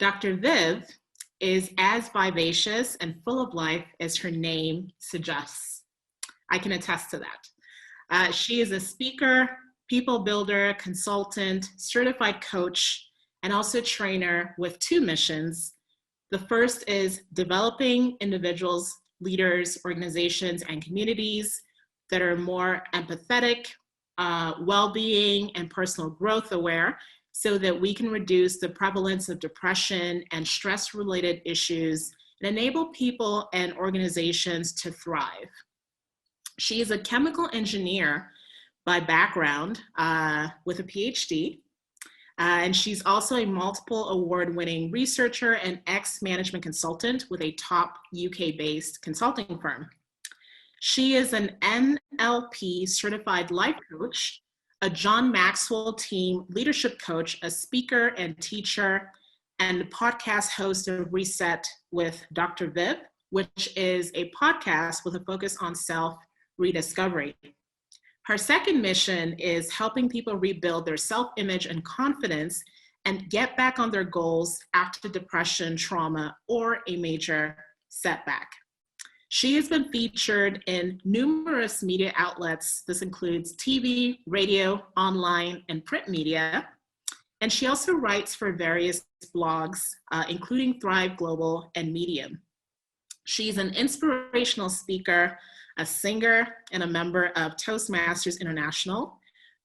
Dr. Viv is as vivacious and full of life as her name suggests. I can attest to that. She is a speaker, people builder, consultant, certified coach, and also trainer with two missions. The first is developing individuals, leaders, organizations, and communities that are more empathetic, well-being, and personal growth aware, so that we can reduce the prevalence of depression and stress-related issues and enable people and organizations to thrive. She is a chemical engineer by background with a PhD, and she's also a multiple award-winning researcher and ex-management consultant with a top UK-based consulting firm. She is an NLP certified life coach, a John Maxwell team leadership coach, a speaker and teacher, and podcast host of Reset with Dr. Viv, which is a podcast with a focus on self-rediscovery. Her second mission is helping people rebuild their self-image and confidence and get back on their goals after depression, trauma, or a major setback. She has been featured in numerous media outlets. This includes TV, radio, online, and print media. And she also writes for various blogs, including Thrive Global and Medium. She's an inspirational speaker, a singer, and a member of Toastmasters International,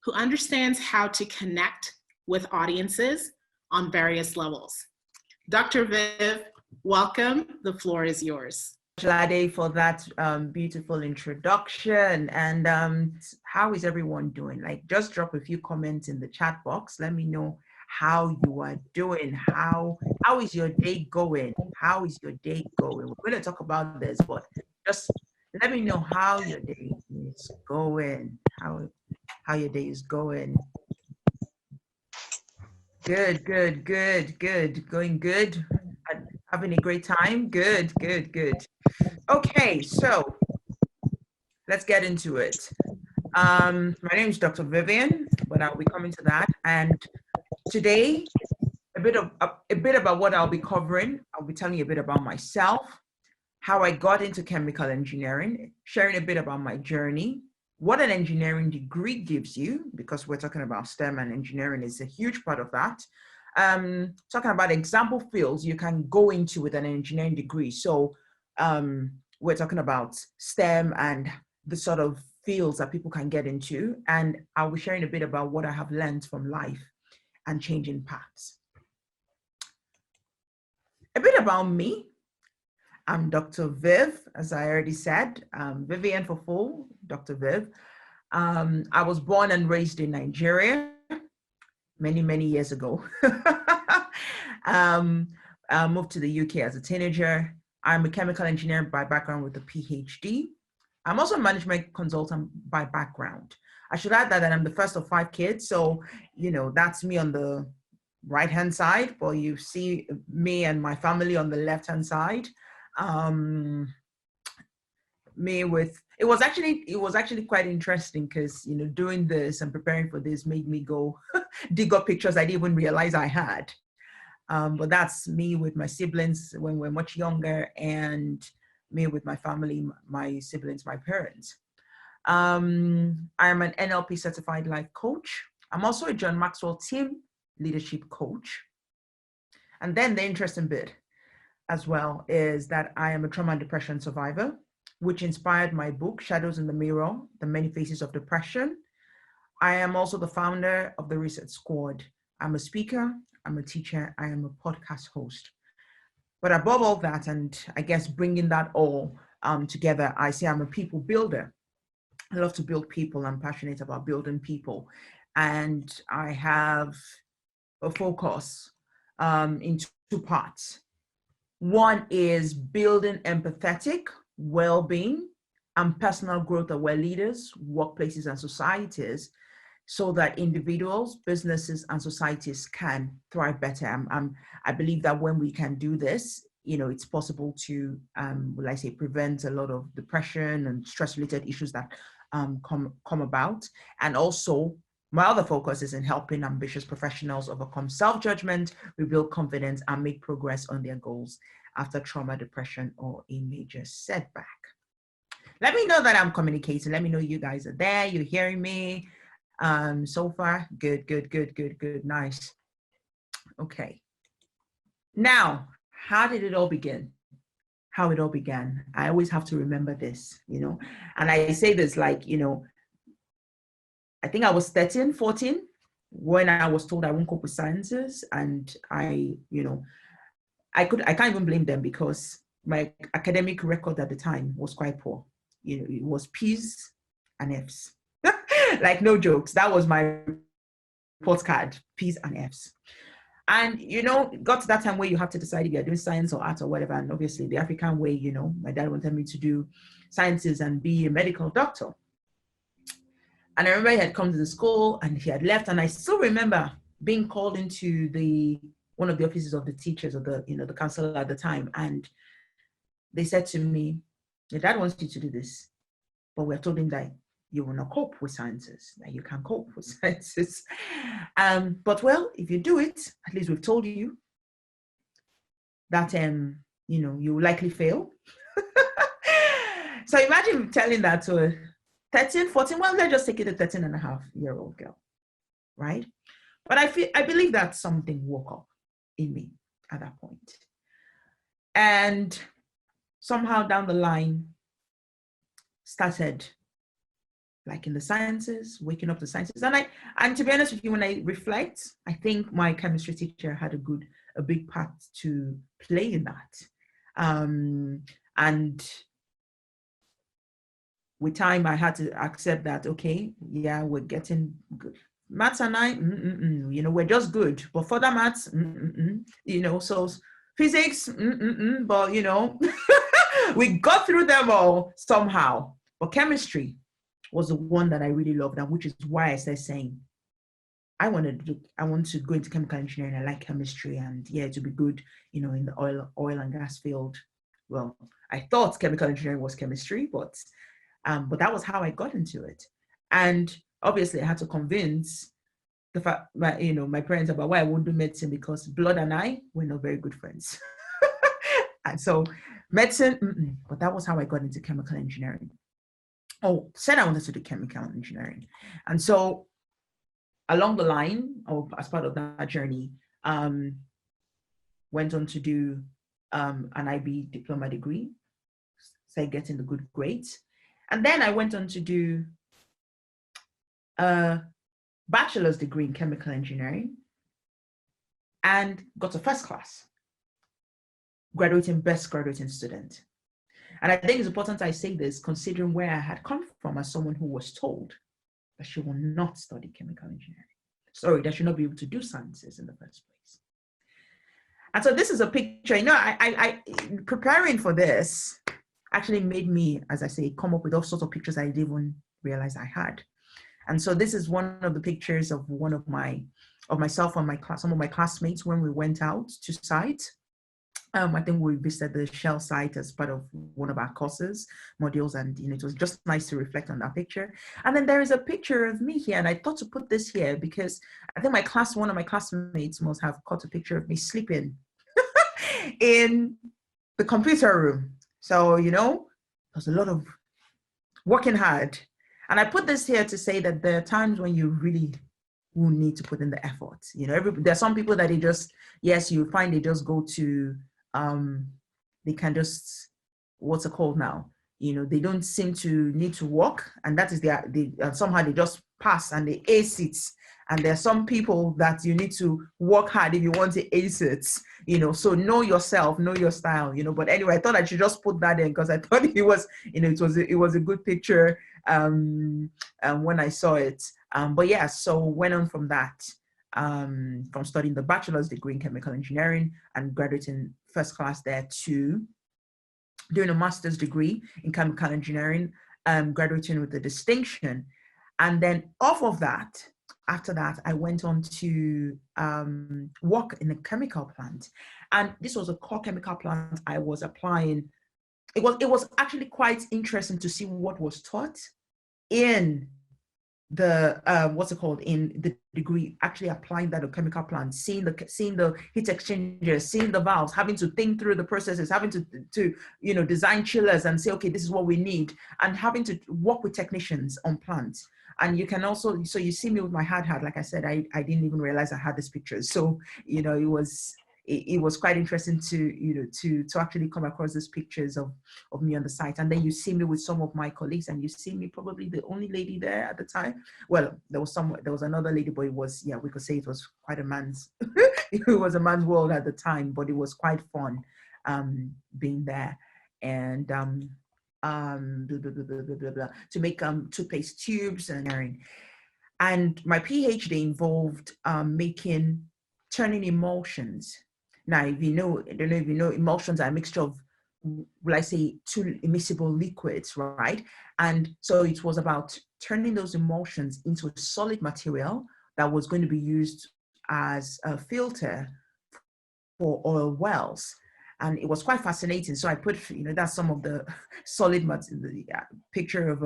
who understands how to connect with audiences on various levels. Dr. Viv, welcome. The floor is yours. Lade, for that beautiful introduction. And how is everyone doing? Like, just drop a few comments in the chat box. Let me know how you are doing. How is your day going? How is your day going? We're going to talk about this, but just let me know how your day is going. How your day is going. Good. Going good. Having a great time. Good. Okay, so let's get into it. My name is Dr. Vivian, but I'll be coming to that. And today, a bit about what I'll be covering. I'll be telling you a bit about myself, how I got into chemical engineering, sharing a bit about my journey, what an engineering degree gives you, because we're talking about STEM and engineering is a huge part of that. Talking about example fields you can go into with an engineering degree. So we're talking about STEM and the sort of fields that people can get into. And I'll be sharing a bit about what I have learned from life and changing paths. A bit about me. I'm Dr. Viv, as I already said, Vivian for full, Dr. Viv. I was born and raised in Nigeria many years ago. I moved to the UK as a teenager. I'm a chemical engineer by background with a PhD. I'm also a management consultant by background. I should add that I'm the first of 5 kids. So, that's me on the right-hand side, but you see me and my family on the left-hand side. It was actually quite interesting because, doing this and preparing for this made me go dig up pictures I didn't even realize I had. But that's me with my siblings when we're much younger, and me with my family, my siblings, my parents. I'm an NLP certified life coach. I'm also a John Maxwell team leadership coach. And then the interesting bit as well is that I am a trauma and depression survivor, which inspired my book, Shadows in the Mirror, The Many Faces of Depression. I am also the founder of the Reset Squad. I'm a speaker, I'm a teacher, I am a podcast host. But above all that, and I guess bringing that all together, I say I'm a people builder. I love to build people. I'm passionate about building people. And I have a focus in 2 parts. One is building empathetic well-being and personal growth aware leaders, workplaces, and societies, so that individuals, businesses, and societies can thrive better. I believe that when we can do this, it's possible to, prevent a lot of depression and stress-related issues that come about. And also, My other focus is in helping ambitious professionals overcome self-judgment, rebuild confidence, and make progress on their goals after trauma, depression, or a major setback. Let me know that I'm communicating. Let me know you guys are there. You're hearing me. So far, good, good, good, good, good, nice. Okay. Now, how did it all begin? How it all began. I always have to remember this, and I say this like, I think I was 13, 14 when I was told I won't cope with sciences, and I can't even blame them because my academic record at the time was quite poor. It was P's and F's. Like, no jokes. That was my report card, P's and F's. And, it got to that time where you have to decide if you're doing science or art or whatever. And obviously the African way, my dad wanted me to do sciences and be a medical doctor. And I remember he had come to the school and he had left. And I still remember being called into one of the offices of the teachers or the counselor at the time. And they said to me, your dad wants you to do this, but we have told him that you will not cope with sciences, that you can't cope with sciences. But well, if you do it, at least we've told you that, you will likely fail. So imagine telling that to a 13, 14, well, let's just take it a 13-and-a-half-year-old girl, right? But I believe that something woke up in me at that point. And somehow down the line started like in the sciences, waking up the sciences. And to be honest with you, when I reflect, I think my chemistry teacher had a big part to play in that. And with time, I had to accept that, okay, yeah, we're getting good. Maths and I, we're just good. But further maths, so physics, but, we got through them all somehow. But chemistry was the one that I really loved, and which is why I started saying, I want to go into chemical engineering. I like chemistry, and yeah, to be good, in the oil and gas field. Well, I thought chemical engineering was chemistry, but that was how I got into it. And obviously, I had to convince my parents about why I wouldn't do medicine, because blood and I were not very good friends. And so medicine, but that was how I got into chemical engineering. Said I wanted to do chemical engineering. And so along the line, or as part of that journey, went on to do an IB diploma degree, started getting the good grades. And then I went on to do a bachelor's degree in chemical engineering and got a first class, best graduating student. And I think it's important I say this, considering where I had come from as someone who was told that she will not study chemical engineering. Sorry, that she will not be able to do sciences in the first place. And so this is a picture, I preparing for this actually made me, as I say, come up with all sorts of pictures I didn't even realize I had. And so this is one of the pictures of myself and some of my classmates when we went out to site. I think we visited the Shell site as part of one of our courses, modules, and it was just nice to reflect on that picture. And then there is a picture of me here, and I thought to put this here because I think one of my classmates must have caught a picture of me sleeping in the computer room. So, there's a lot of working hard. And I put this here to say that there are times when you really will need to put in the effort. There are some people that you find they just go to, they can just, what's it called now? They don't seem to need to work, and that is somehow they just pass and they ace it. And there are some people that you need to work hard if you want to ace it, so know yourself, know your style, but anyway, I thought I should just put that in because I thought it was a good picture when I saw it. But yeah, so went on from that, from studying the bachelor's degree in chemical engineering and graduating first class there to doing a master's degree in chemical engineering, graduating with a distinction. And then off of that, after that, I went on to work in a chemical plant. And this was a core chemical plant I was applying. It was actually quite interesting to see what was taught in the what's it called in the degree, actually applying that to chemical plants, seeing the heat exchangers, seeing the valves, having to think through the processes, having to design chillers and say, okay, this is what we need, and having to work with technicians on plants. And you can also, so you see me with my hard hat, like I said, I didn't even realize I had these pictures. So it was quite interesting to actually come across these pictures of me on the site. And then you see me with some of my colleagues, and you see me probably the only lady there at the time. Well, there was another lady, but it was, yeah, we could say it was quite a man's it was a man's world at the time, but it was quite fun being there. And to make toothpaste tubes and my PhD involved turning emulsions. Now, I don't know if you know, emulsions are a mixture of, will I say, two immiscible liquids, right? And so it was about turning those emulsions into a solid material that was going to be used as a filter for oil wells. And it was quite fascinating. So I put, that's some of the solid picture of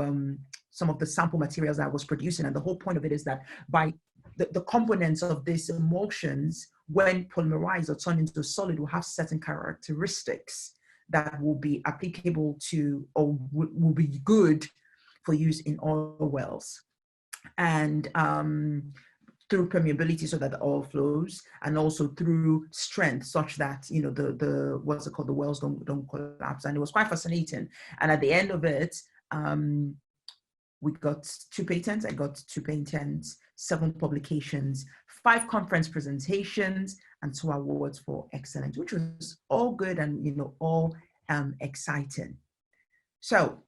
some of the sample materials I was producing. And the whole point of it is that by the components of these emulsions, when polymerized or turned into a solid, will have certain characteristics that will be applicable to, or will be good for use in oil wells. And through permeability, so that the oil flows, and also through strength, such that the what's it called, the wells don't collapse. And it was quite fascinating. And at the end of it, we got 2 patents. I got 2 patents, 7 publications, 5 conference presentations, and 2 awards for excellence, which was all good and all exciting. So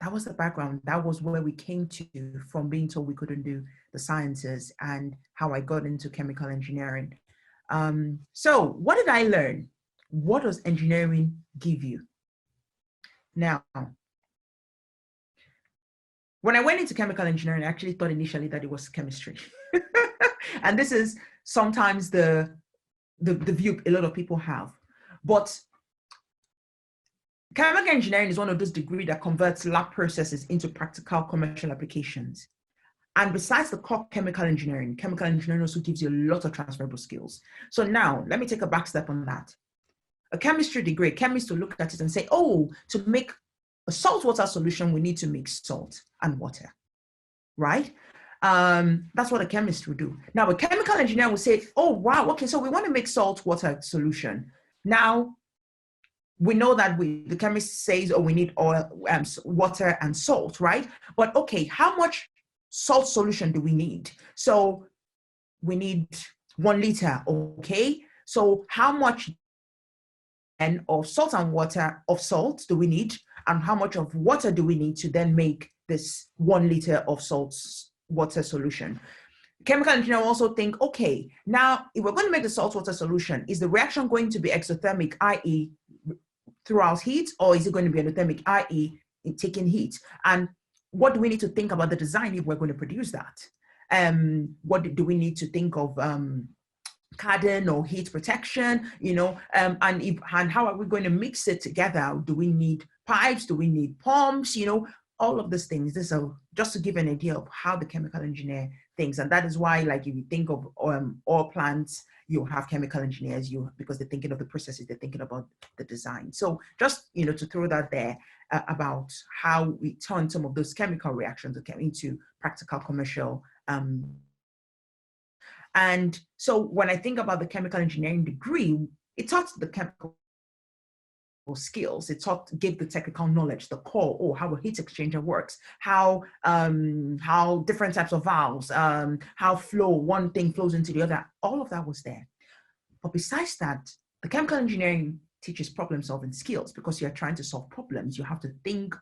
that was the background. That was where we came to from being told we couldn't do the sciences, and how I got into chemical engineering. So what did I learn? What does engineering give you? Now, when I went into chemical engineering, I actually thought initially that it was chemistry. And this is sometimes the view a lot of people have. But chemical engineering is one of those degrees that converts lab processes into practical commercial applications. And besides the core chemical engineering also gives you a lot of transferable skills. So now, let me take a back step on that. A chemistry degree, a chemist will look at it and say, oh, to make a saltwater solution, we need to mix salt and water, right? That's what a chemist will do. Now, a chemical engineer will say, oh, wow, okay, so we want to make salt water solution. Now, we know that the chemist says, oh, we need oil, water and salt, right? But okay, how much salt solution do we need? So we need 1 liter, okay? So how much of salt and water of salt do we need? And how much of water do we need to then make this 1 liter of salt water solution? Chemical engineer also think, okay, now if we're going to make the salt water solution, is the reaction going to be exothermic, i.e. throughout heat, or is it going to be endothermic, i.e. in taking heat? And what do we need to think about the design if we're going to produce that? What do we need to think of cladding or heat protection, and how are we going to mix it together? Do we need pipes? Do we need pumps? All of these things. This is just to give an idea of how the chemical engineer thinks. And that is why, like, if you think of oil plants, you have chemical engineers, because they're thinking of the processes, they're thinking about the design. So just, to throw that there about how we turn some of those chemical reactions into practical commercial. And so when I think about the chemical engineering degree, it taught the chemical skills. It gave the technical knowledge, the core, how a heat exchanger works, how different types of valves, how one thing flows into the other. All of that was there. But besides that, the chemical engineering teaches problem solving skills, because you're trying to solve problems. You have to think,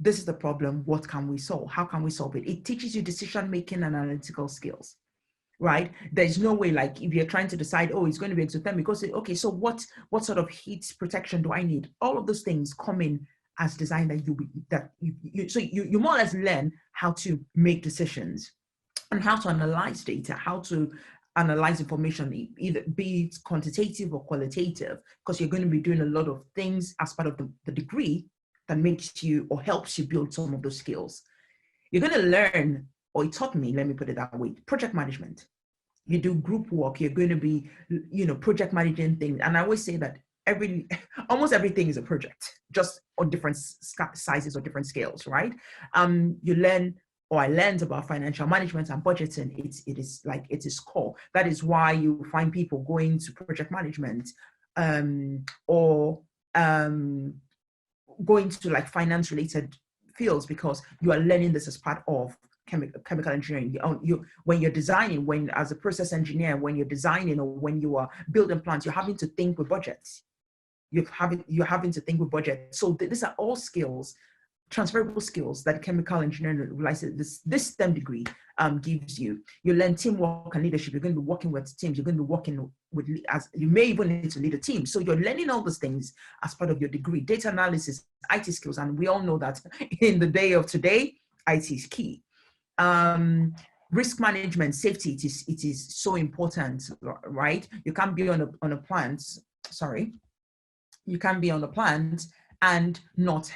this is the problem, what can we solve? How can we solve it? It teaches you decision making and analytical skills. Right? There's no way, like, if you're trying to decide, oh, it's going to be exothermic, go say, okay, so what sort of heat protection do I need? All of those things come in as design so you more or less learn how to make decisions and how to analyze data, how to analyze information, either be it quantitative or qualitative, because you're going to be doing a lot of things as part of the degree that makes you or helps you build some of those skills. You're going to learn or it taught me, let me put it that way, project management. You do group work, you're going to be, project managing things. And I always say that almost everything is a project, just on different sizes or different scales, right? You learn, or I learned about financial management and budgeting. It is core. That is why you find people going to project management, or going to like finance related fields, because you are learning this as part of chemical engineering. When you're designing, when as a process engineer, when you're designing or when you are building plants, you're having to think with budgets. You're having to think with budget. So these are all skills, transferable skills that chemical engineering, this STEM degree gives you. You learn teamwork and leadership. You're going to be working with teams. You're going to be working with, as you may even need to lead a team. So you're learning all those things as part of your degree. Data analysis, IT skills, and we all know that in the day of today, IT is key. Risk management, safety, it is so important, right? You can't be on a plant. You can be on a plant and not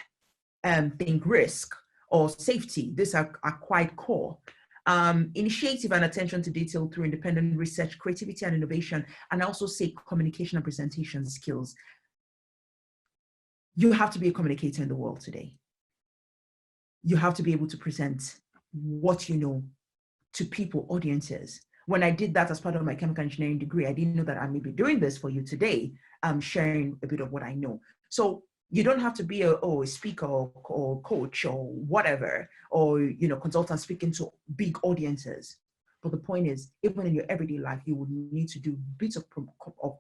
think risk or safety. These are quite core. Initiative and attention to detail through independent research, creativity and innovation, and I also say communication and presentation skills. You have to be a communicator in the world today. You have to be able to present what you know to people, audiences. When I did that as part of my chemical engineering degree, I didn't know that I may be doing this for you today, sharing a bit of what I know. So you don't have to be a speaker or coach or whatever, or consultant speaking to big audiences. But the point is, even in your everyday life, you would need to do bits of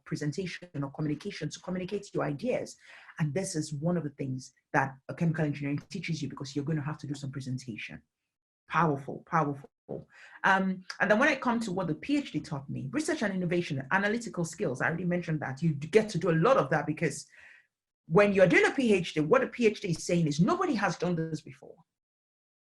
presentation or communication to communicate your ideas. And this is one of the things that a chemical engineering teaches you, because you're going to have to do some presentation. Powerful. And then when I come to what the PhD taught me, research and innovation, analytical skills, I already mentioned that. You get to do a lot of that, because when you're doing a PhD, what a PhD is saying is nobody has done this before.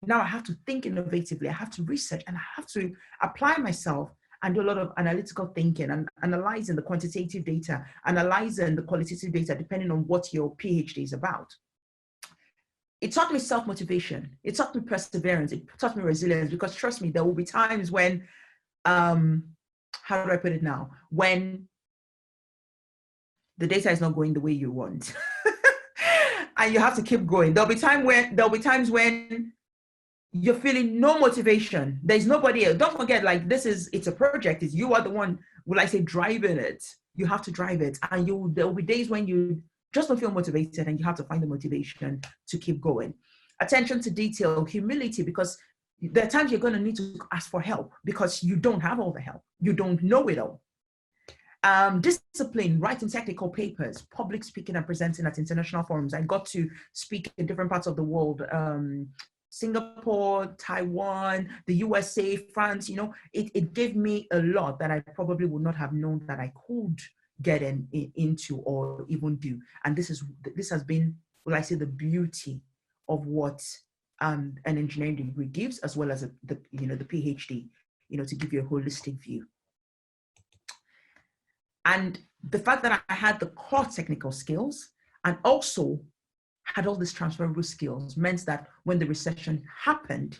Now I have to think innovatively, I have to research, and I have to apply myself and do a lot of analytical thinking and analyzing the quantitative data, analyzing the qualitative data, depending on what your PhD is about. It taught me self-motivation. It taught me perseverance. It taught me resilience, because trust me, there will be times when, how do I put it now? When the data is not going the way you want. And you have to keep going. There'll be times when you're feeling no motivation. There's nobody else. Don't forget, it's a project. You are the one, driving it. You have to drive it. And there will be days when you just don't feel motivated, and you have to find the motivation to keep going. Attention to detail, humility, because there are times you're going to need to ask for help, because you don't have all the help. You don't know it all. Discipline, writing technical papers, public speaking and presenting at international forums. I got to speak in different parts of the world, Singapore, Taiwan, the USA, France. It gave me a lot that I probably would not have known that I could get into or even do. And this has been, the beauty of what an engineering degree gives, as well as the PhD, to give you a holistic view. And the fact that I had the core technical skills and also had all these transferable skills meant that when the recession happened,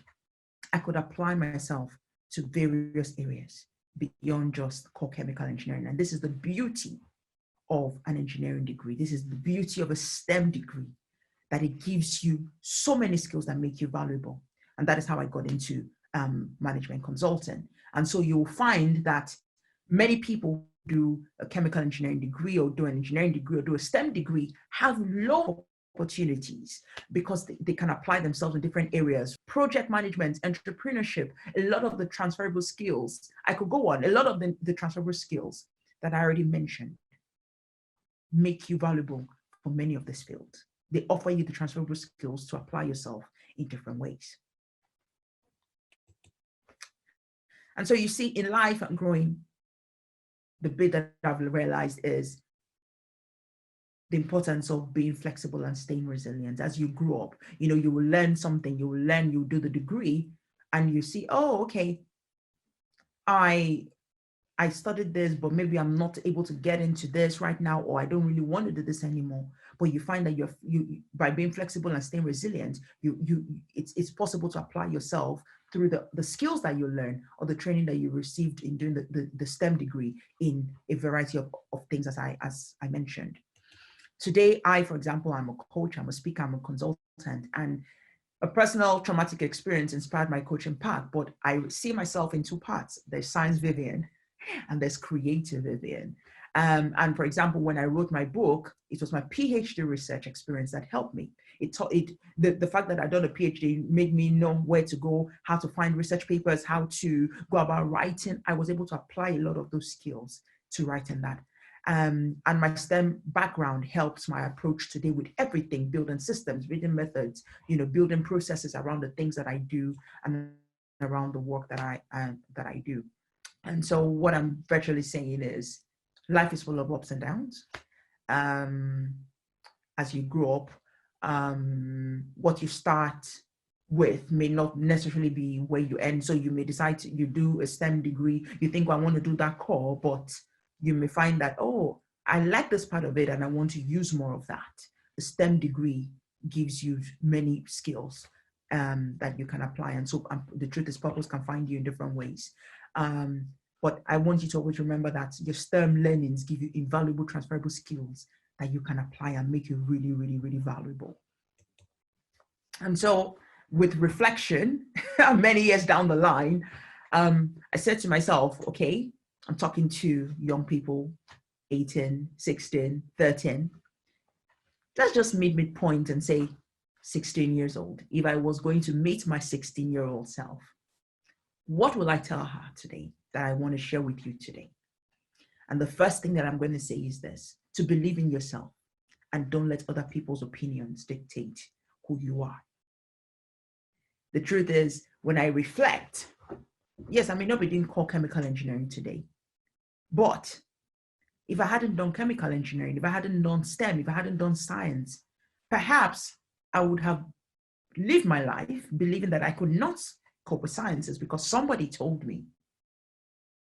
I could apply myself to various areas beyond just core chemical engineering. And this is the beauty of an engineering degree. This is the beauty of a STEM degree, that it gives you so many skills that make you valuable. And that is how I got into management consulting. And so you'll find that many people do a chemical engineering degree or do an engineering degree or do a STEM degree have low opportunities, because they can apply themselves in different areas. Project management, entrepreneurship, a lot of the transferable skills, I could go on, a lot of the transferable skills that I already mentioned make you valuable for many of these fields. They offer you the transferable skills to apply yourself in different ways. And so you see, in life and growing, the bit that I've realized is the importance of being flexible and staying resilient. As you grow up, you will learn something, you do the degree, and you see, oh, okay, I studied this, but maybe I'm not able to get into this right now, or I don't really want to do this anymore. But you find that you by being flexible and staying resilient, it's possible to apply yourself through the skills that you learn or the training that you received in doing the STEM degree in a variety of things, as I mentioned. Today, for example, I'm a coach, I'm a speaker, I'm a consultant, and a personal traumatic experience inspired my coaching path, but I see myself in two parts. There's science Vivian and there's creative Vivian. And for example, when I wrote my book, it was my PhD research experience that helped me. The fact that I'd done a PhD made me know where to go, how to find research papers, how to go about writing. I was able to apply a lot of those skills to writing that. And my STEM background helps my approach today with everything, building systems, building methods, building processes around the things that I do and around the work that I do. And so what I'm virtually saying is life is full of ups and downs. As you grow up, what you start with may not necessarily be where you end. So you may decide you do a STEM degree, you think, well, I want to do that core, but you may find that, oh, I like this part of it and I want to use more of that. The STEM degree gives you many skills that you can apply. And so the truth is, purpose can find you in different ways. But I want you to always remember that your STEM learnings give you invaluable transferable skills that you can apply and make you really, really, really valuable. And so with reflection, many years down the line, I said to myself, okay, I'm talking to young people, 18, 16, 13. Let's just meet midpoint and say 16 years old. If I was going to meet my 16-year-old self, what will I tell her today that I want to share with you today? And the first thing that I'm going to say is this: to believe in yourself and don't let other people's opinions dictate who you are. The truth is, when I reflect, yes, I may not be doing core chemical engineering today, but if I hadn't done chemical engineering, if I hadn't done STEM, if I hadn't done science, perhaps I would have lived my life believing that I could not cope with sciences because somebody told me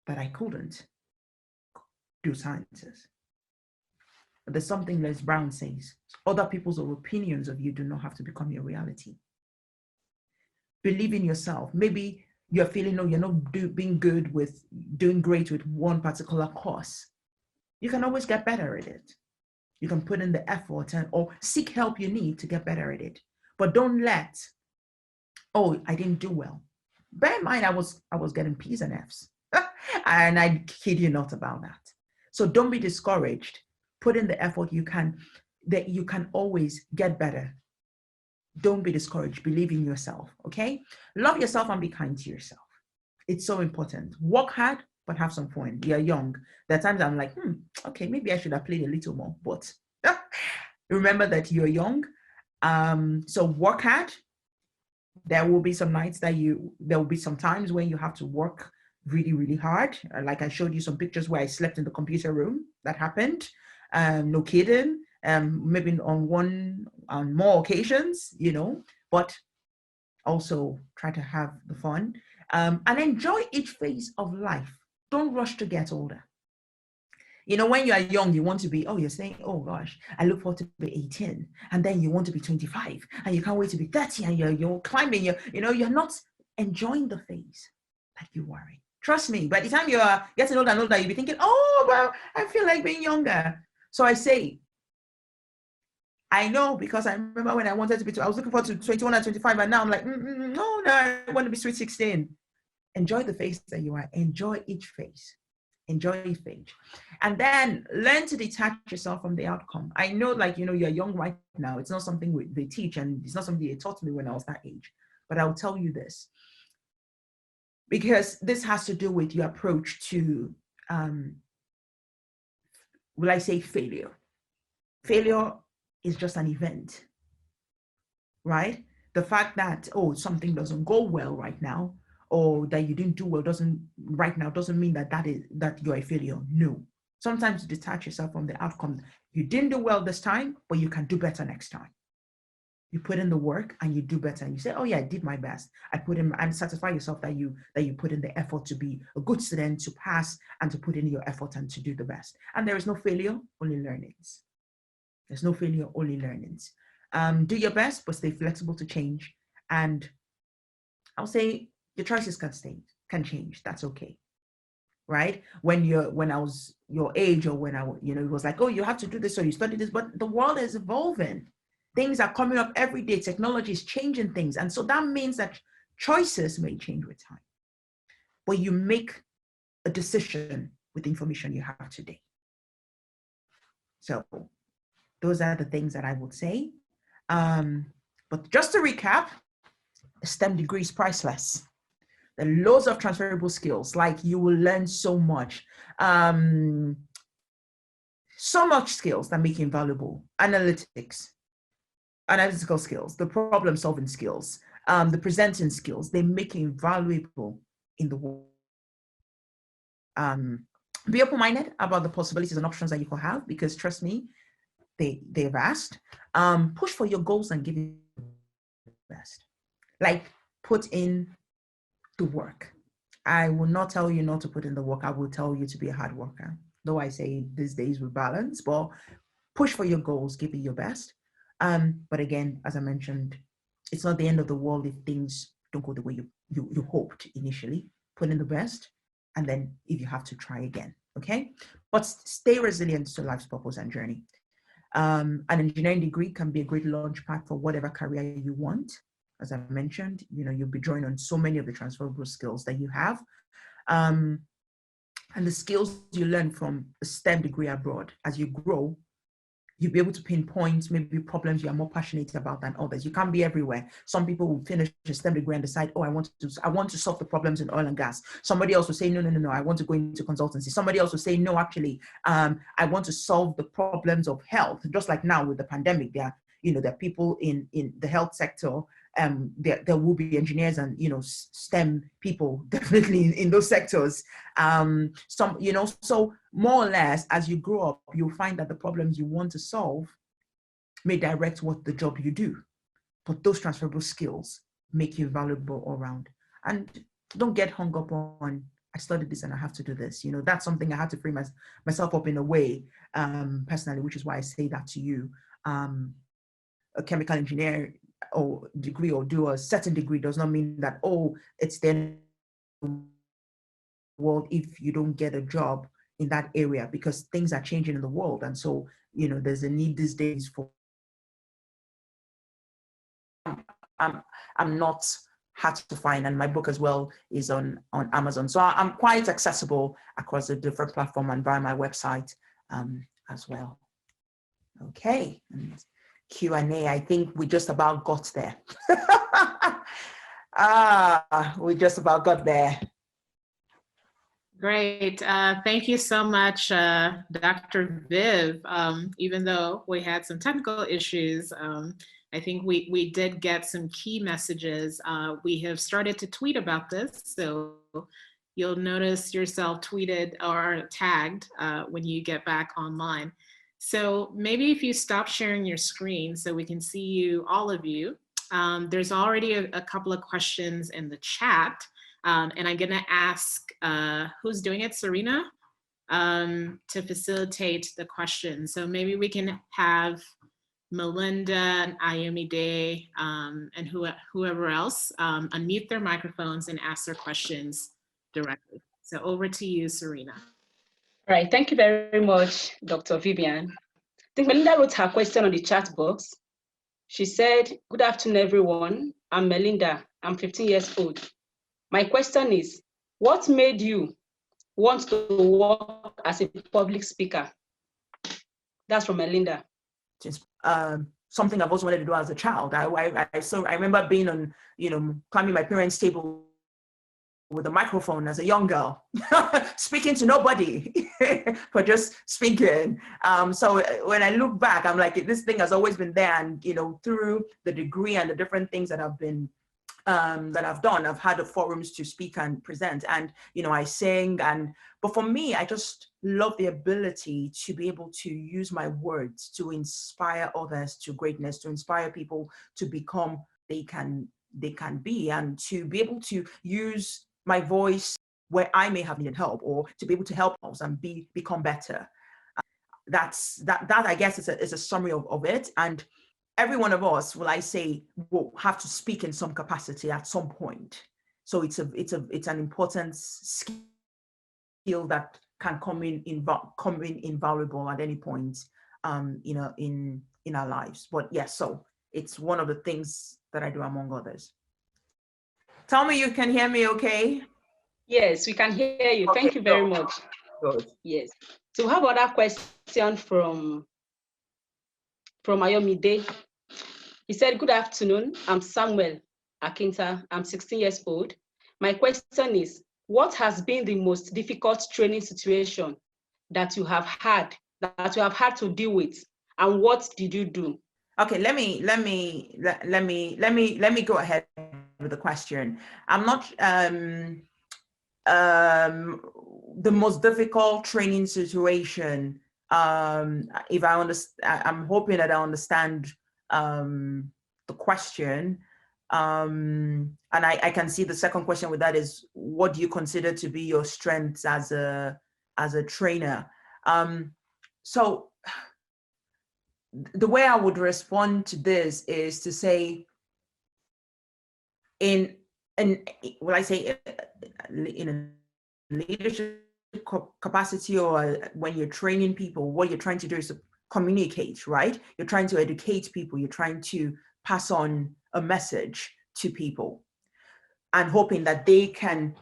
that I couldn't do sciences. But there's something Les Brown says: other people's opinions of you do not have to become your reality. Believe in yourself. Maybe you're feeling, no, you're not being good with doing great with one particular course. You can always get better at it. You can put in the effort or seek help you need to get better at it. But don't let, oh, I didn't do well. Bear in mind, I was getting P's and F's. And I kid you not about that. So don't be discouraged. Put in the effort you can, that you can always get better. Don't be discouraged. Believe in yourself, okay? Love yourself and be kind to yourself. It's so important. Work hard, but have some fun. You're young. There are times I'm like, okay, maybe I should have played a little more, but remember that you're young. So work hard. There will be some nights there will be some times when you have to work really, really hard. Like I showed you some pictures where I slept in the computer room. That happened. No kidding. Maybe on more occasions, but also try to have the fun and enjoy each phase of life. Don't rush to get older. When you are young, you want to be, you're saying, oh gosh, I look forward to be 18. And then you want to be 25 and you can't wait to be 30 and you're climbing, you're not enjoying the phase that you are in. Trust me, by the time you are getting older and older, you'll be thinking, oh, well, I feel like being younger. So I say, I know, because I remember when I wanted to be, I was looking forward to 21 and 25, and now I'm like, no, I want to be sweet 16. Enjoy the phase that you are. Enjoy each phase. Enjoy each phase. And then learn to detach yourself from the outcome. I know, you're young right now. It's not something they teach, and it's not something they taught me when I was that age. But I'll tell you this, because this has to do with your approach to, will I say, failure? Failure is just an event, right? The fact that, something doesn't go well right now, or that you didn't do well doesn't mean that you're a failure. No. Sometimes you detach yourself from the outcome. You didn't do well this time, but you can do better next time. You put in the work and you do better, and you say, oh yeah, I did my best. I put in, and satisfy yourself that you put in the effort to be a good student, to pass, and to put in your effort and to do the best. And there is no failure, only learnings. There's no failure, only learnings. Do your best, but stay flexible to change. And I'll say, Your choices can change. That's okay. Right? When I was your age, or when it was like, oh, you have to do this, or you study this, but the world is evolving. Things are coming up every day. Technology is changing things. And so that means that choices may change with time. But you make a decision with the information you have today. So those are the things that I would say. But just to recap, a STEM degree is priceless. There are loads of transferable skills, like you will learn so much. So much skills that make you invaluable. Analytical skills, the problem solving skills, the presenting skills, they make you invaluable in the world. Be open-minded about the possibilities and options that you could have, because trust me, they're vast. Push for your goals and give it the best. Like, put in the work. I will not tell you not to put in the work. I will tell you to be a hard worker. Though I say these days with balance, but push for your goals, give it your best. But again, as I mentioned, it's not the end of the world if things don't go the way you hoped initially. Put in the best, and then if you have to, try again, okay? But stay resilient to life's purpose and journey. An engineering degree can be a great launch pad for whatever career you want. As I mentioned, you'll be drawing on so many of the transferable skills that you have. And the skills you learn from a STEM degree abroad, as you grow, you'll be able to pinpoint maybe problems you are more passionate about than others. You can't be everywhere. Some people will finish a STEM degree and decide, oh, I want to solve the problems in oil and gas. Somebody else will say, no, I want to go into consultancy. Somebody else will say, no, actually, I want to solve the problems of health. Just like now with the pandemic, there are people in the health sector. There will be engineers and STEM people definitely in those sectors. So more or less, as you grow up, you'll find that the problems you want to solve may direct what the job you do. But those transferable skills make you valuable all around. And don't get hung up on, I studied this and I have to do this. That's something I had to free myself up in a way, personally, which is why I say that to you. A chemical engineer or degree, or do a certain degree, does not mean that, oh, it's the world if you don't get a job in that area, because things are changing in the world. And so, there's a need these days for, I'm not hard to find, and my book as well is on Amazon. So I'm quite accessible across the different platforms and via my website as well. Okay. And Q&A, I think we just about got there. We just about got there. Great. Thank you so much, Dr. Viv. Even though we had some technical issues, I think we did get some key messages. We have started to tweet about this, so you'll notice yourself tweeted or tagged when you get back online. So maybe if you stop sharing your screen so we can see you, all of you. There's already a couple of questions in the chat, and I'm gonna ask who's doing it, Serena, to facilitate the questions. So maybe we can have Melinda and Ayomide and whoever else unmute their microphones and ask their questions directly. So over to you, Serena. All right, thank you very much, Dr. Vivian. I think Melinda wrote her question on the chat box. She said, good afternoon, everyone. I'm Melinda, I'm 15 years old. My question is, what made you want to work as a public speaker? That's from Melinda. Just something I've also wanted to do as a child. I remember being on, climbing my parents' table with a microphone as a young girl, speaking to nobody, but just speaking. So when I look back, I'm like, this thing has always been there. And, through the degree and the different things that I've been, that I've done, I've had the forums to speak and present, and, I sing. But for me, I just love the ability to be able to use my words to inspire others to greatness, to inspire people to become they can be, and to be able to use my voice where I may have needed help, or to be able to help others and become better. That I guess is a summary of it. And every one of us, will I say, will have to speak in some capacity at some point. So it's an important skill that can come in invaluable at any point, in our lives. But yes, so it's one of the things that I do among others. Tell me you can hear me okay? Yes, we can hear you. Okay, Thank you very much. good. Yes. So we have another question from Ayomide. He said, good afternoon. I'm Samuel Akinta. I'm 16 years old. My question is, what has been the most difficult training situation that you have had to deal with, and what did you do? Okay, let me go ahead with the question. I'm not the most difficult training situation. If I understand, I'm hoping that I understand the question. And I can see the second question with that is, what do you consider to be your strengths as a trainer? So the way I would respond to this is to say, in a leadership capacity, or when you're training people, what you're trying to do is to communicate, right? You're trying to educate people. You're trying to pass on a message to people and hoping that they can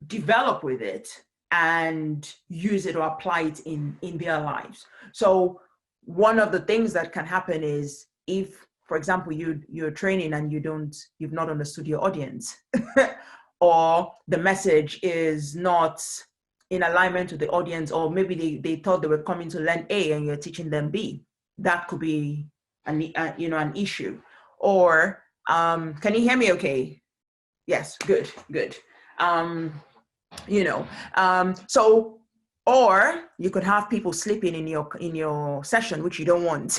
develop with it and use it or apply it in their lives. So one of the things that can happen is, if, for example, you're training and you've not understood your audience, or the message is not in alignment with the audience, or maybe they thought they were coming to learn A and you're teaching them B. That could be an issue. Or can you hear me okay? Yes, good. So, or you could have people sleeping in your session, which you don't want.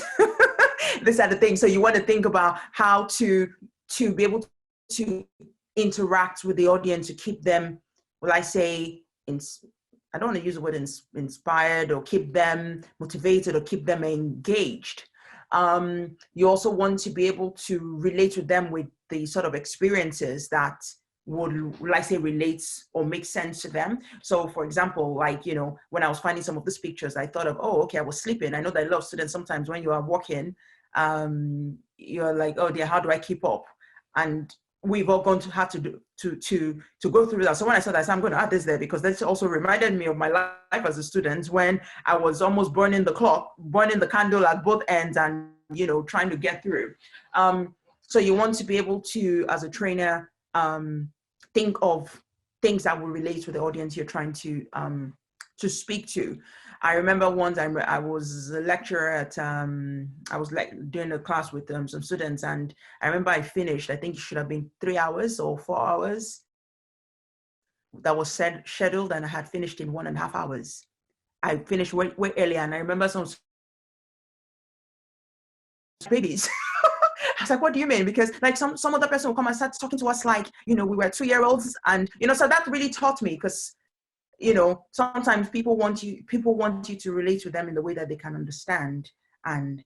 These are the things. So you want to think about how to be able to interact with the audience, to keep them, I don't want to use the word inspired, or keep them motivated, or keep them engaged. You also want to be able to relate with them with the sort of experiences that would, relate or make sense to them. So for example, when I was finding some of these pictures, I thought of, oh, okay, I was sleeping. I know that a lot of students, sometimes when you are walking, you're like, oh dear, how do I keep up? And we've all going to have to go through that. So when I saw that, I'm going to add this there, because this also reminded me of my life as a student, when I was almost burning the candle at both ends, and trying to get through. So you want to be able to, as a trainer, think of things that will relate to the audience you're trying to speak to. I remember once I was a lecturer at, I was doing a class with some students, and I remember I finished, I think it should have been 3 hours or 4 hours that was scheduled, and I had finished in 1.5 hours. I finished way earlier, and I remember some babies. I was like, what do you mean? Because some other person will come and start talking to us like, we were 2-year-olds, and so that really taught me, because sometimes people want you to relate to them in the way that they can understand, and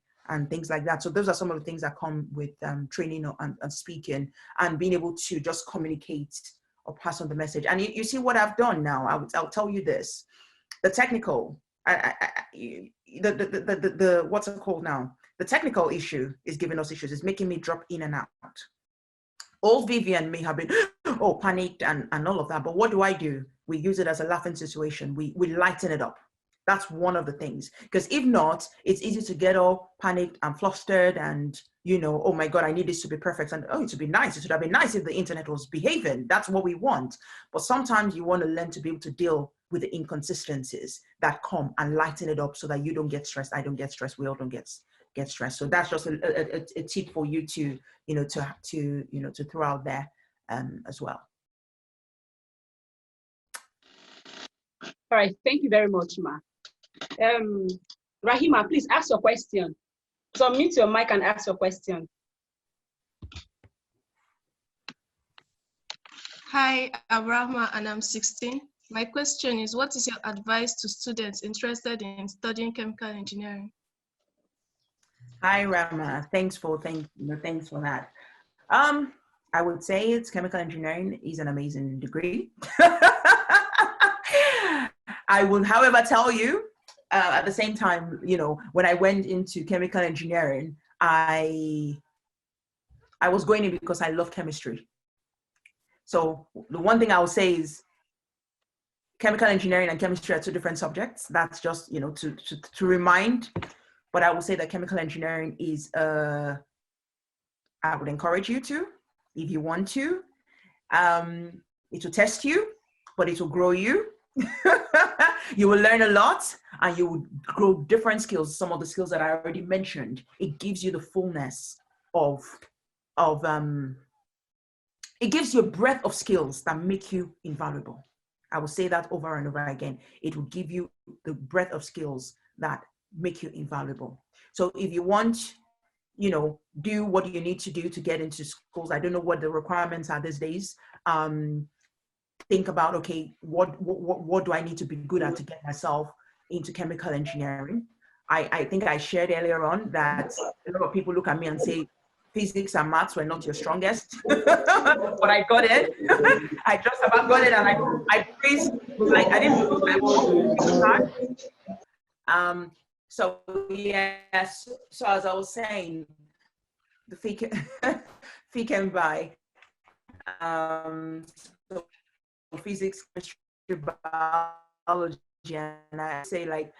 things like that. So those are some of the things that come with training and speaking, and being able to just communicate or pass on the message. And you see what I've done now. I'll tell you this: the technical, the what's it called now? The technical issue is giving us issues. It's making me drop in and out. Old Vivian may have been panicked and all of that, but what do? We use it as a laughing situation. We lighten it up. That's one of the things, because if not, it's easy to get all panicked and flustered, and oh my God, I need this to be perfect, and it should be nice. It should have been nice if the internet was behaving. That's what we want. But sometimes you want to learn to be able to deal with the inconsistencies that come, and lighten it up so that you don't get stressed. I don't get stressed. We all don't get stressed. So that's just a tip for you to to throw out there as well. All right, thank you very much, Ma. Rahima, please ask your question. So unmute your mic and ask your question. Hi, I'm Rahma and I'm 16. My question is, what is your advice to students interested in studying chemical engineering? Hi, Rahma. Thanks for that. I would say it's chemical engineering is an amazing degree. I will, however, tell you at the same time, you know, when I went into chemical engineering, I was going in because I love chemistry. So the one thing I will say is chemical engineering and chemistry are two different subjects. That's just, you know, to remind. But I will say that chemical engineering is, I would encourage you to, if you want to. It will test you, but it will grow you. You will learn a lot and you will grow different skills. Some of the skills that I already mentioned, it gives you the fullness of it gives you a breadth of skills that make you invaluable. I will say that over and over again. It will give you the breadth of skills that make you invaluable. So if you want, you know, do what you need to do to get into schools. I don't know what the requirements are these days. Think about, okay, what do I need to be good at to get myself into chemical engineering? I think I shared earlier on that a lot of people look at me and say, physics and maths were not your strongest, but I got it. I just about got it, and I praised, like, I didn't lose my work. So yes, so as I was saying, the fee came by. So physics, chemistry, biology, and I say, like,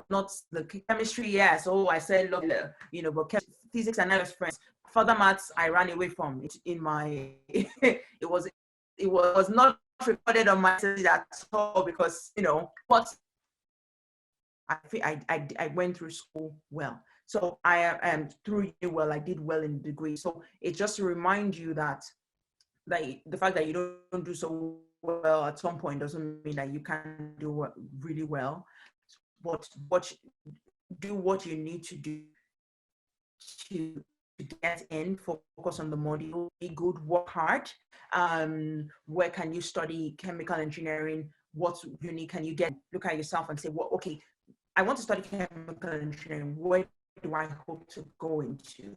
not the chemistry, yes. Oh, I said, look, you know, but physics and other friends. Further maths, I ran away from it in my. it was not recorded on my studies at all because, you know, but I went through school well. So I am through you well. I did well in the degree. So it's just to remind you that the fact that you don't do so well at some point doesn't mean that you can do really well. But do what you need to do to get in, focus on the module, be good, work hard. Where can you study chemical engineering? What uni can you get? Look at yourself and say, well, okay, I want to study chemical engineering. Where do I hope to go into?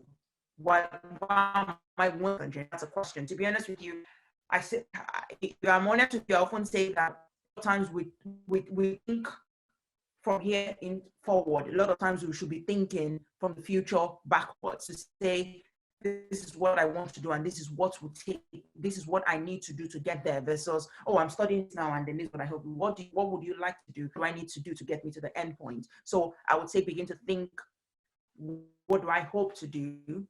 Why am I want to? That's a question. To be honest with you, I said, if I'm honest with you, I often say that sometimes we think from here in forward. A lot of times we should be thinking from the future backwards to say, this is what I want to do, and this is what will take, this is what I need to do to get there, versus, oh, I'm studying now and then this is what I hope. What would you like to do? What do I need to do to get me to the end point? So I would say begin to think, what do I hope to do?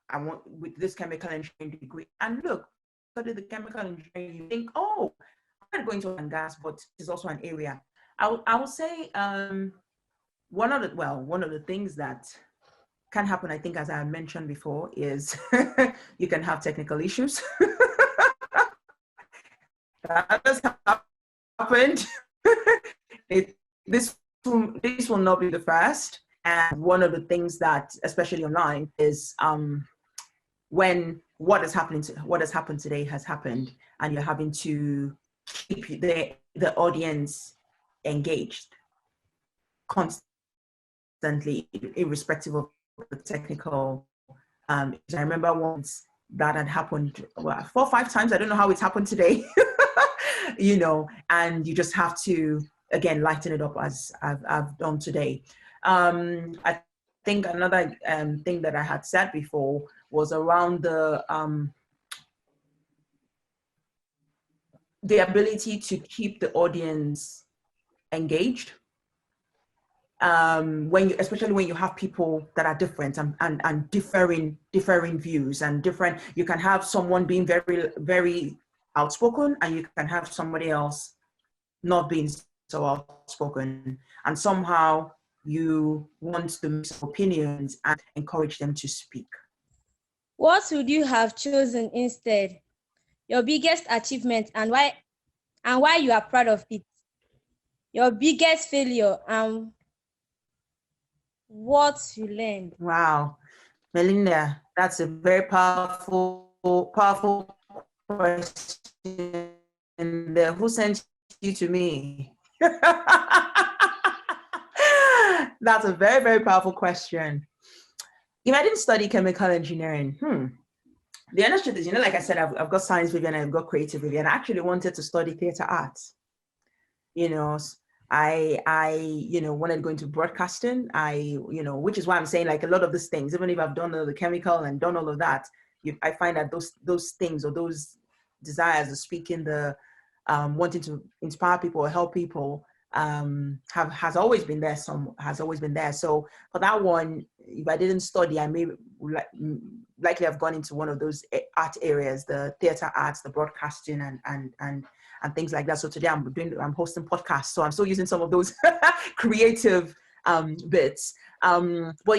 I want with this chemical engineering degree. And look, study the chemical engineering, you think, oh, I'm not going to oil and gas, but it's also an area. I will say one of the things that can happen, I think, as I mentioned before, is you can have technical issues. That has happened. This will not be the first. And one of the things that, especially online, is when what has happened today has happened, and you're having to keep the audience engaged constantly, irrespective of the technical. I remember once that had happened 4 or 5 times. I don't know how it's happened today, you know, and you just have to, again, lighten it up as I've done today. I think another thing that I had said before was around the ability to keep the audience engaged. Especially when you have people that are different and differing views and different, you can have someone being very, very outspoken, and you can have somebody else not being so outspoken, and somehow you want the mix of opinions and encourage them to speak. What would you have chosen instead? Your biggest achievement and why you are proud of it? Your biggest failure and what you learned? Wow, Melinda, that's a very powerful question. Who sent you to me? That's a very, very powerful question. If I didn't study chemical engineering, the honest truth is, like I said, I've got science Vivian and I've got creative Vivian. I actually wanted to study theater arts. I wanted to go into broadcasting. Which is why I'm saying, like, a lot of these things, even if I've done the chemical and done all of that, I find that those things or those desires, the speaking, the wanting to inspire people or help people, has always been there. So for that one, if I didn't study, I may likely have gone into one of those art areas, the theater arts, the broadcasting, and things like that. So today I'm hosting podcasts, so I'm still using some of those creative bits. But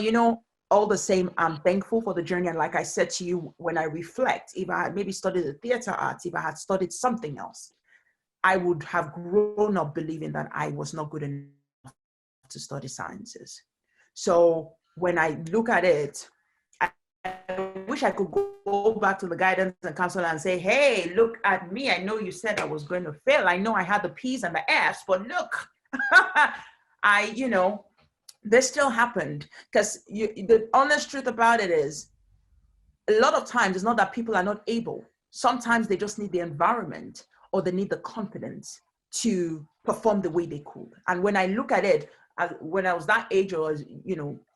all the same, I'm thankful for the journey. And like I said to you, when I reflect, if I had maybe studied the theater arts, if I had studied something else, I would have grown up believing that I was not good enough to study sciences. So when I look at it, I wish I could go back to the guidance and counselor and say, hey, look at me. I know you said I was going to fail. I know I had the P's and the F's, but look, this still happened. Because the honest truth about it is, a lot of times it's not that people are not able. Sometimes they just need the environment, or they need the confidence to perform the way they could. And when I look at it, when I was that age, or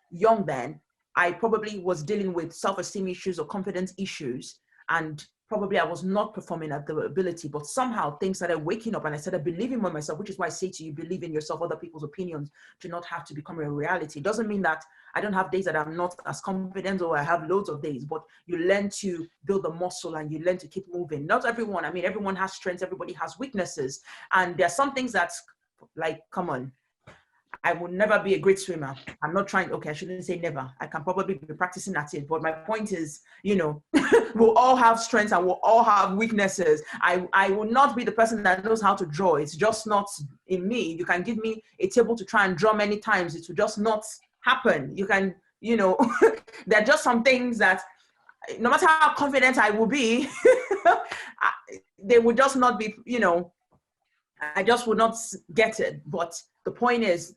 young then, I probably was dealing with self-esteem issues or confidence issues, and probably I was not performing at the ability, but somehow things started waking up and I started believing in myself, which is why I say to you, believe in yourself. Other people's opinions do not have to become a reality. It doesn't mean that I don't have days that I'm not as confident, or I have loads of days, but you learn to build the muscle and you learn to keep moving. Not everyone, everyone has strengths, everybody has weaknesses. And there are some things that's like, come on, I will never be a great swimmer. I'm not trying, okay, I shouldn't say never. I can probably be practicing at it. But my point is, we'll all have strengths and we'll all have weaknesses. I will not be the person that knows how to draw. It's just not in me. You can give me a table to try and draw many times. It will just not happen. You can, there are just some things that no matter how confident I will be, they would just not be, I just would not get it. But the point is,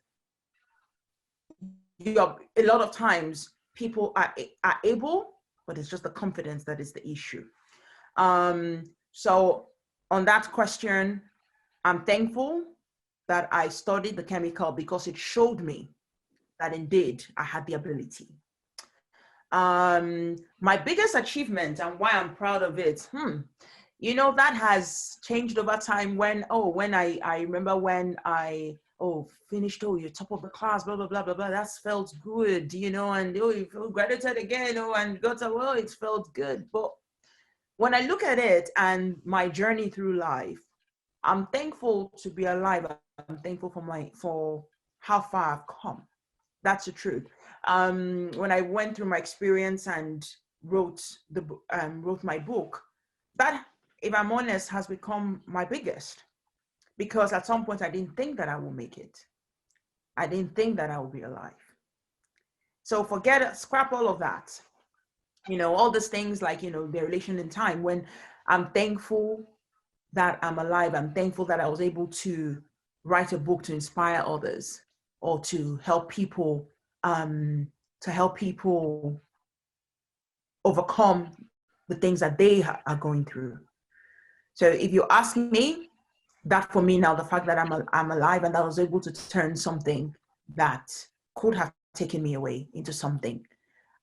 a lot of times people are able, but it's just the confidence that is the issue. So on that question, I'm thankful that I studied the chemical, because it showed me that indeed I had the ability. My biggest achievement and why I'm proud of it, that has changed over time. When I remember when I finished, you're top of the class, blah, blah, blah, blah, blah. That felt good, and you feel graduated again, and got it felt good. But when I look at it and my journey through life, I'm thankful to be alive. I'm thankful for how far I've come. That's the truth. When I went through my experience and wrote my book, that, if I'm honest, has become my biggest. Because at some point I didn't think that I will make it. I didn't think that I will be alive. So scrap all of that. All these things like, the relation in time. When I'm thankful that I'm alive, I'm thankful that I was able to write a book to inspire others, or to help people, overcome the things that they are going through. So if you ask me, that for me now, the fact that I'm alive and that I was able to turn something that could have taken me away into something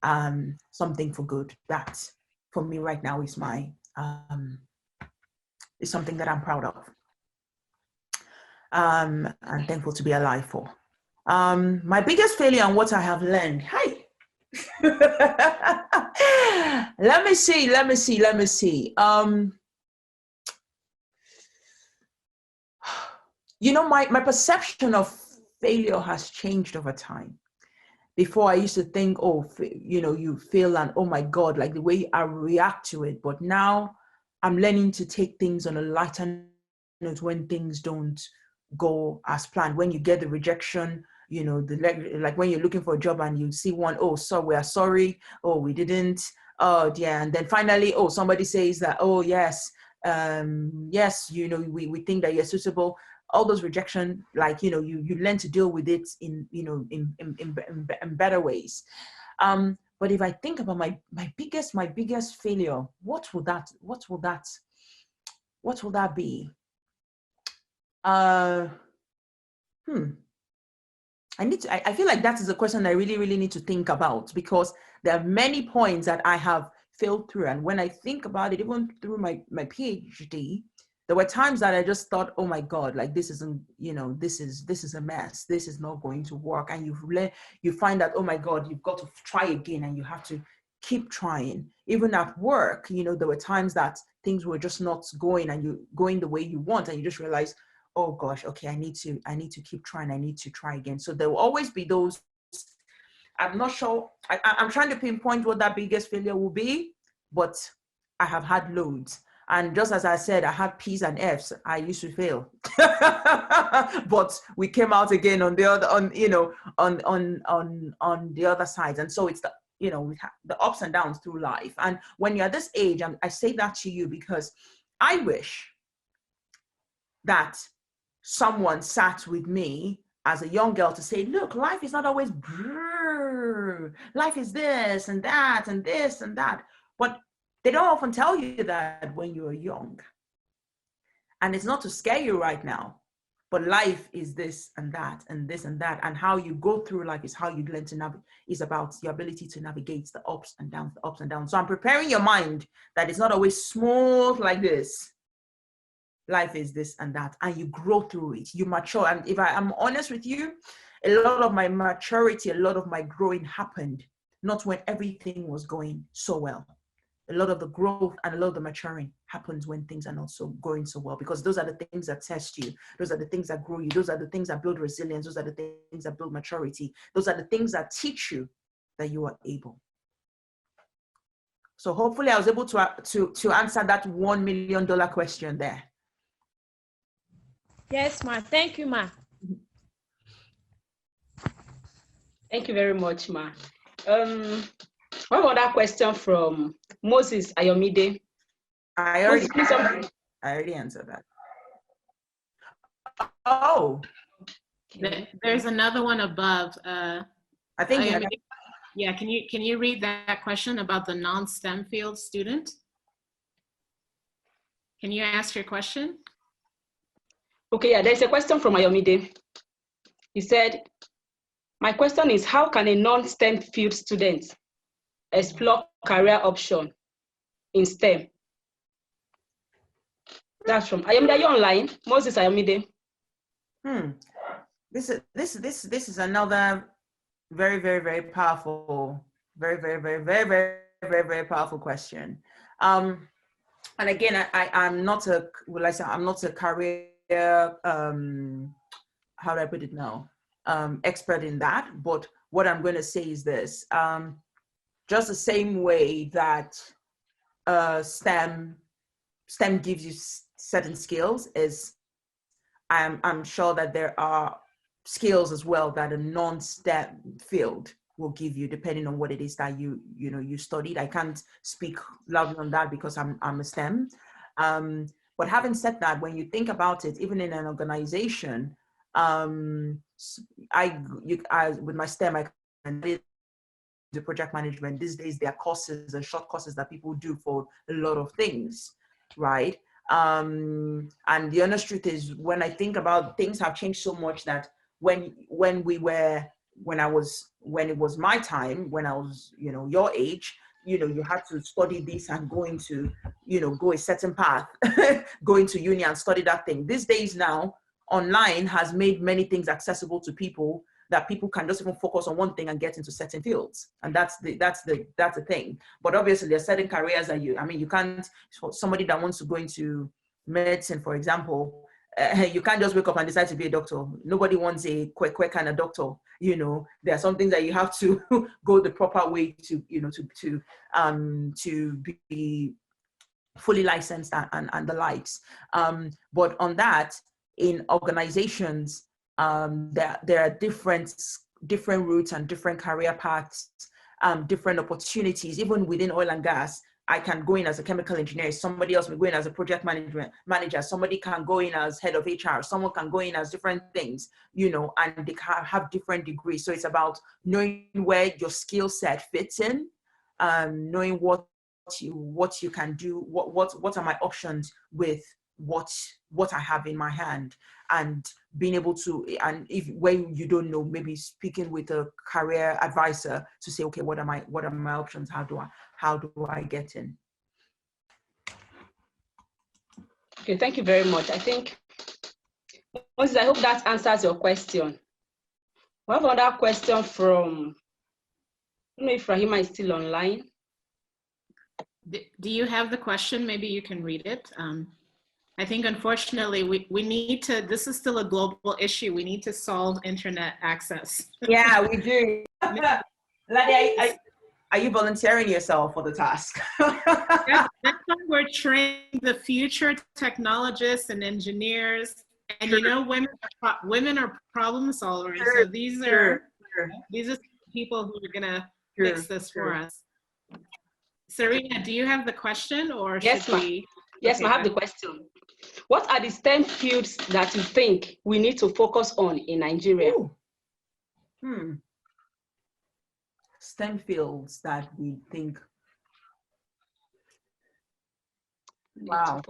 for good, that for me right now is is something that I'm proud of. And thankful to be alive for. My biggest failure and what I have learned. Hi. Let me see. My perception of failure has changed over time. Before I used to think, you fail and oh my God, like the way I react to it. But now I'm learning to take things on a lighter note when things don't go as planned. When you get the rejection, like when you're looking for a job and you see one, we are sorry, we didn't, yeah. And then finally, somebody says that, yes, we think that you're suitable. All those rejection, like, you learn to deal with it in better ways. But But if I think about my biggest failure, what will that be? I feel like that is a question I really, really need to think about, because there are many points that I have failed through. And when I think about it, even through my PhD, there were times that I just thought, oh my God, like this isn't, this is a mess. This is not going to work. And you find that, oh my God, you've got to try again, and you have to keep trying. Even at work, there were times that things were just not going the way you want, and you just realize, oh gosh, okay, I need to keep trying. I need to try again. So there will always be those. I'm not sure. I'm trying to pinpoint what that biggest failure will be, but I have had loads. And just as I said, I had P's and F's. I used to fail, but we came out again on the other, on the other side. And so it's we have the ups and downs through life. And when you're at this age, I say that to you because I wish that someone sat with me as a young girl to say, look, life is not always brrr. Life is this and that and this and that. But they don't often tell you that when you're young. And it's not to scare you right now, but life is this and that and this and that. And how you go through life is how you learn to navigate, is about your ability to navigate the ups and downs, the ups and downs. So I'm preparing your mind that it's not always smooth like this. Life is this and that, and you grow through it, you mature. And if I'm honest with you, a lot of my maturity, a lot of my growing happened not when everything was going so well. A lot of the growth and a lot of the maturing happens when things are not going so well, because those are the things that test you. Those are the things that grow you. Those are the things that build resilience. Those are the things that build maturity. Those are the things that teach you that you are able. So hopefully I was able to answer that $1 million question there. Yes, ma. Thank you, ma. Thank you very much, ma. One other question from Moses Ayomide. I already answered that. Oh. There's another one above. I think. Yeah. Can you read that question about the non-STEM field student? Can you ask your question? Okay, yeah, there's a question from Ayomide. He said, my question is, how can a non-STEM field student explore career option in STEM? That's from Ayomide. Are you online? Moses Ayomide. This is another very, very, very powerful, very, very, very, very, very, very, very powerful question. And again, I'm not a career, how do I put it now? Expert in that, but what I'm going to say is this: just the same way that STEM gives you certain skills, is I'm sure that there are skills as well that a non-STEM field will give you, depending on what it is that you studied. I can't speak loudly on that because I'm a STEM. But having said that, when you think about it, even in an organization, with my STEM, I did the project management. These days, there are courses and short courses that people do for a lot of things, right? And the honest truth is, when I think about, things have changed so much that when it was my time, when I was, your age, you had to study this and go into, go a certain path, go into uni and study that thing. These days now, online has made many things accessible to people, that people can just even focus on one thing and get into certain fields. And that's the thing. But obviously there are certain careers that you can't, for somebody that wants to go into medicine, for example, you can't just wake up and decide to be a doctor. Nobody wants a quick kind of doctor. There are some things that you have to go the proper way to be fully licensed and the likes. But on that, in organizations, there are different routes and different career paths, different opportunities. Even within oil and gas, I can go in as a chemical engineer. Somebody else will go in as a project management manager. Somebody can go in as head of HR. Someone can go in as different things, you know, and they can have different degrees. So it's about knowing where your skill set fits in, knowing what you can do, what are my options with what I have in my hand, and being able to, and if when you don't know, maybe speaking with a career advisor to say, okay, what are my options? How do I get in? Okay, thank you very much. I think, Moses, I hope that answers your question. We have another question from, I don't know if Rahima is still online. Do you have the question? Maybe you can read it. I think, unfortunately, we need to, this is still a global issue. We need to solve internet access. Yeah, we do. Ladi, are you volunteering yourself for the task? That's why we're training the future technologists and engineers. And you know, women are problem solvers. So these are people who are gonna fix this for us. Serena, do you have the question, or Yes, should we? Yes, I have the question. What are the STEM fields that you think we need to focus on in Nigeria? STEM fields that we think. Wow.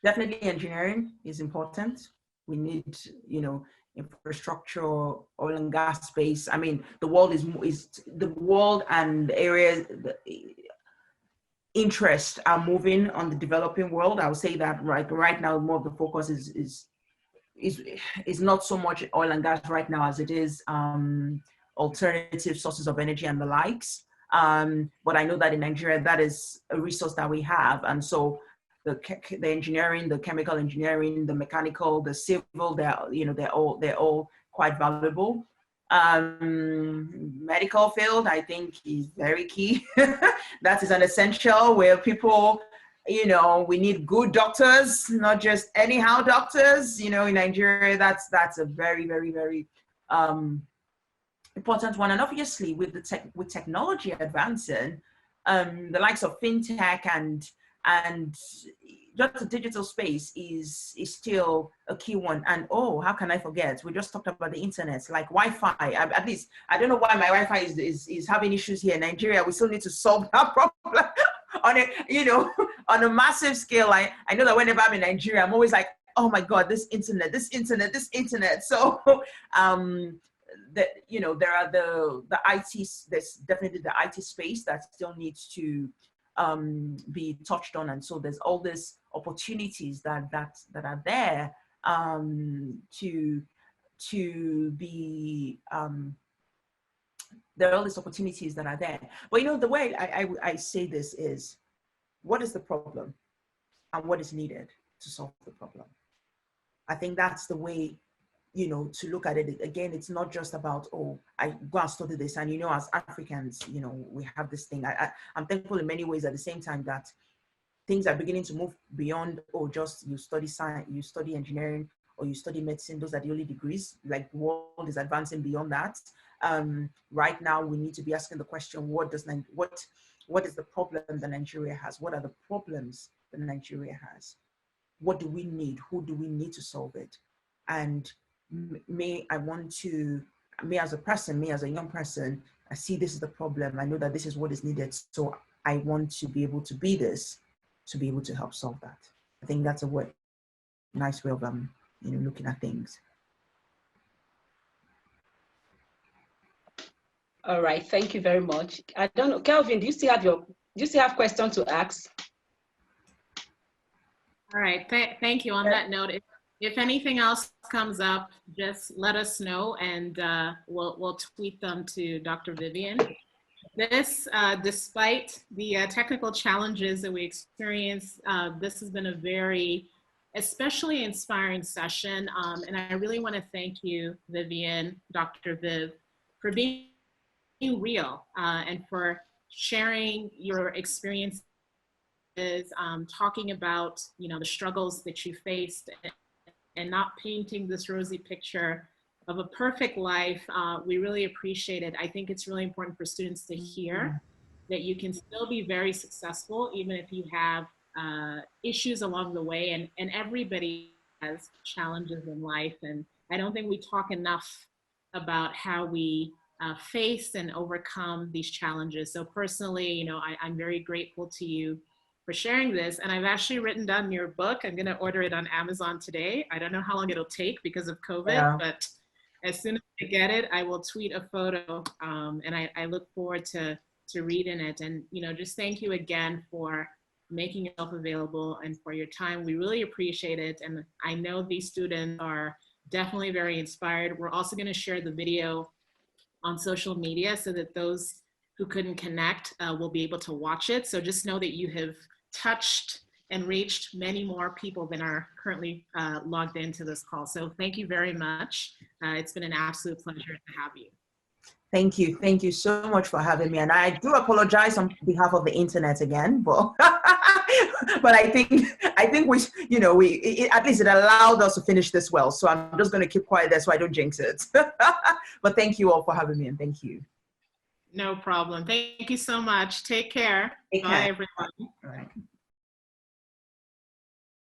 Definitely engineering is important. We need, you know, infrastructure, oil and gas space. I mean, the world the world and areas, interest are moving on the developing world. I would say that right now, more of the focus is not so much oil and gas right now as it is alternative sources of energy and the likes. But I know that in Nigeria, that is a resource that we have. And so the engineering, the chemical engineering, the mechanical, the civil, they're all quite valuable. Medical field, I think, is very key. That is an essential where people, you know, we need good doctors, not just anyhow doctors. You know, in Nigeria, that's a very, very, very important one. And obviously, with technology advancing, the likes of fintech and just the digital space is still a key one. And oh, how can I forget? We just talked about the internet, like Wi-Fi. At least I don't know why my Wi-Fi is having issues here in Nigeria. We still need to solve that problem on a, you know, on a massive scale. I know that whenever I'm in Nigeria, I'm always like, oh my God, this internet. So that, you know, there are the IT. There's definitely the IT space that still needs to be touched on, and so there's all these opportunities that are there to be there are all these opportunities that are there. But you know, the way I say this is, what is the problem and what is needed to solve the problem? I think that's the way, you know, to look at it. Again, it's not just about, oh, I go and study this. And, you know, as Africans, you know, we have this thing. I'm thankful in many ways at the same time that things are beginning to move beyond, oh, just you study science, you study engineering, or you study medicine. Those are the only degrees. Like, the world is advancing beyond that. Right now, we need to be asking the question, what is the problem that Nigeria has? What are the problems that Nigeria has? What do we need? Who do we need to solve it? And me as a person, me as a young person, I see this is the problem. I know that this is what is needed. So I want to be able to be this, to be able to help solve that. I think that's a nice way of you know, looking at things. All right, thank you very much. I don't know, Kelvin, do you still have questions to ask? All right, thank you. On that note, if anything else comes up, just let us know, and we'll tweet them to Dr. Vivian. This, despite the technical challenges that we experienced, this has been a very especially inspiring session, and I really want to thank you, Vivian, Dr. Viv, for being real and for sharing your experiences, talking about, you know, the struggles that you faced, and not painting this rosy picture of a perfect life. We really appreciate it. I think it's really important for students to hear that you can still be very successful even if you have issues along the way. And everybody has challenges in life. And I don't think we talk enough about how we face and overcome these challenges. So personally, you know, I'm very grateful to you for sharing this. And I've actually written down your book. I'm going to order it on Amazon today. I don't know how long it'll take because of COVID, but as soon as I get it, I will tweet a photo. And I look forward to reading it. And, you know, just thank you again for making yourself available and for your time. We really appreciate it. And I know these students are definitely very inspired. We're also going to share the video on social media so that those who couldn't connect will be able to watch it. So just know that you have touched and reached many more people than are currently logged into this call. So thank you very much. It's been an absolute pleasure to have you. Thank you. Thank you so much for having me. And I do apologize on behalf of the internet again, but but I think we, you know, at least it allowed us to finish this well. So I'm just going to keep quiet there so I don't jinx it. But thank you all for having me, and thank you. No problem. Thank you so much. Take care. Take Bye, care. everyone. All right.